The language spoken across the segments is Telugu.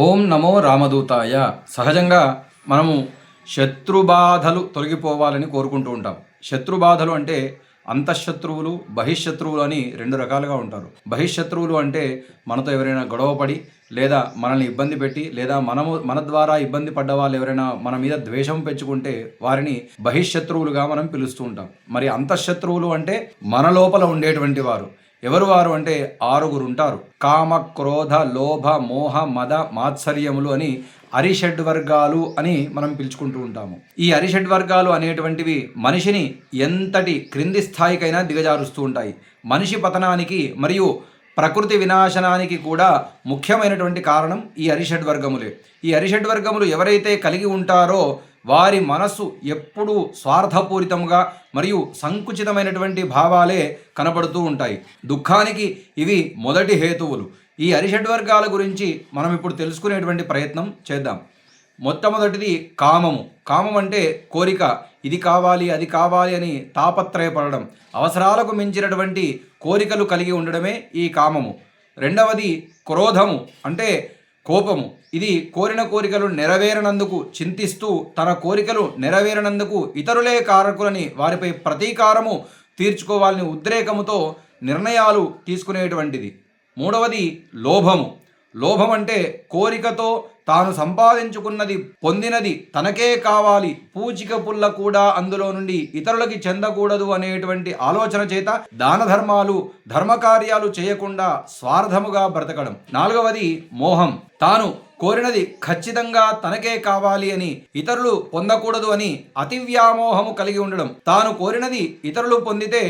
ఓం నమో రామదూతాయ. సహజంగా మనము శత్రుబాధలు తొలగిపోవాలని కోరుకుంటూ ఉంటాం. శత్రుబాధలు అంటే అంతఃశత్రువులు, బహిఃశత్రువులు అని రెండు రకాలుగా ఉంటారు. బహిঃశత్రువులు అంటే మనతో ఎవరైనా గొడవపడి లేదా మనల్ని ఇబ్బంది పెట్టి లేదా మన ద్వారా ఇబ్బంది పడ్డ వాళ్ళు ఎవరైనా మన మీద ద్వేషం పెంచుకుంటే వారిని బహిఃశత్రువులుగా మనం పిలుస్తూ ఉంటాం. మరి అంతఃశత్రువులు అంటే మన లోపల ఉండేటువంటి వారు. ఎవరు వారు అంటే ఆరుగురు ఉంటారు. కామ, క్రోధ, లోభ, మోహ, మద, మాత్సర్యములు అని అరిషడ్వర్గాలు అని మనం పిలుచుకుంటూ ఉంటాము. ఈ అరిషడ్వర్గాలు అనేటువంటివి మనిషిని ఎంతటి క్రింది స్థాయికైనా దిగజారుస్తూ ఉంటాయి. మనిషి పతనానికి మరియు ప్రకృతి వినాశనానికి కూడా ముఖ్యమైనటువంటి కారణం ఈ అరిషడ్వర్గములే. ఈ అరిషడ్వర్గములు ఎవరైతే కలిగి ఉంటారో వారి మనస్సు ఎప్పుడూ స్వార్థపూరితంగా మరియు సంకుచితమైనటువంటి భావాలే కనబడుతూ ఉంటాయి. దుఃఖానికి ఇవి మొదటి హేతువులు. ఈ అరిషడ్వర్గాల గురించి మనం ఇప్పుడు తెలుసుకునేటువంటి ప్రయత్నం చేద్దాం. మొట్టమొదటిది కామము. కామం అంటే కోరిక. ఇది కావాలి, అది కావాలి అని తాపత్రయపడడం, అవసరాలకు మించినటువంటి కోరికలు కలిగి ఉండడమే ఈ కామము. రెండవది క్రోధము అంటే కోపము. ఇది కోరిన కోరికలు నెరవేరనందుకు చింతిస్తూ తన కోరికలు నెరవేరనందుకు ఇతరులే కారకులని వారిపై ప్రతీకారము తీర్చుకోవాలని ఉద్రేకముతో నిర్ణయాలు తీసుకునేటువంటిది. మూడవది లోభము. లోభం అంటే కోరికతో తాను సంపాదించుకున్నది పొందినది తనకే కావాలి, పూచిక పుల్ల కూడా అందులో నుండి ఇతరులకి చెందకూడదు అనేటువంటి ఆలోచన చేత దాన ధర్మాలు, ధర్మకార్యాలు చేయకుండా స్వార్థముగా బ్రతకడం. నాలుగవది మోహం. తాను కోరినది ఖచ్చితంగా తనకే కావాలి అని, ఇతరులు పొందకూడదు అని అతి వ్యామోహము కలిగి ఉండడం. తాను కోరినది ఇతరులు పొందితే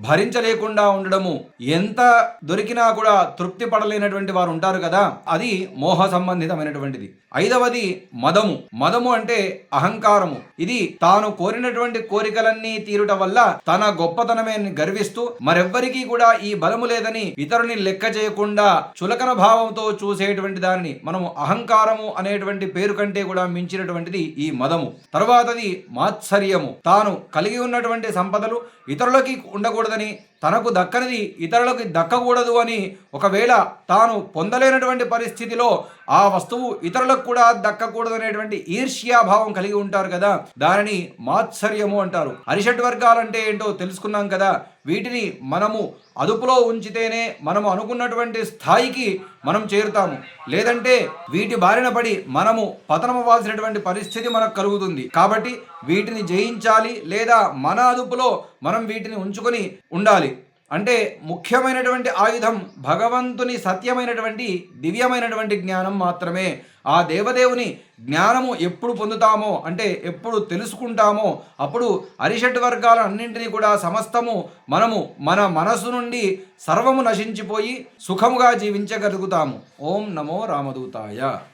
భరించలేకుండా ఉండడము. ఎంత దొరికినా కూడా తృప్తి పడలేనటువంటి వారు ఉంటారు కదా, అది మోహ సంబంధితమైనటువంటిది. ఐదవది మదము. మదము అంటే అహంకారము. ఇది తాను కోరినటువంటి కోరికలన్నీ తీరుట వల్ల తన గొప్పతనమే గర్విస్తూ మరెవ్వరికీ కూడా ఈ బలము లేదని ఇతరుని లెక్క చేయకుండా చులకన భావంతో చూసేటువంటి దానిని మనము అహంకారము అనేటువంటి పేరు కంటే కూడా మించినటువంటిది ఈ మదము. తర్వాతది మాత్సర్యము. తాను కలిగి ఉన్నటువంటి సంపదలు ఇతరులకి ఉండకూడదని, తనకు దక్కనిది ఇతరులకు దక్కకూడదు అని, ఒకవేళ తాను పొందలేనటువంటి పరిస్థితిలో ఆ వస్తువు ఇతరులకు కూడా దక్కకూడదు అనేటువంటి ఈర్ష్యాభావం కలిగి ఉంటారు కదా, దానిని మాత్సర్యము అంటారు. అరిషడ్వర్గాలంటే ఏంటో తెలుసుకున్నాం కదా. వీటిని మనము అదుపులో ఉంచితేనే మనము అనుకున్నటువంటి స్థాయికి మనం చేరుతాము. లేదంటే వీటి బారిన పడి మనము పతనమవ్వాల్సినటువంటి పరిస్థితి మనకు కలుగుతుంది. కాబట్టి వీటిని జయించాలి, లేదా మన అదుపులో మనం వీటిని ఉంచుకొని ఉండాలి. అంటే ముఖ్యమైనటువంటి ఆయుధం భగవంతుని సత్యమైనటువంటి దివ్యమైనటువంటి జ్ఞానం మాత్రమే. ఆ దేవదేవుని జ్ఞానము ఎప్పుడు పొందుతామో అంటే ఎప్పుడు తెలుసుకుంటామో అప్పుడు అరిషడ్ వర్గాల అన్నింటినీ కూడా సమస్తము మనము మన మనసు నుండి సర్వము నశించిపోయి సుఖముగా జీవించగలుగుతాము. ఓం నమో రామదూతాయ.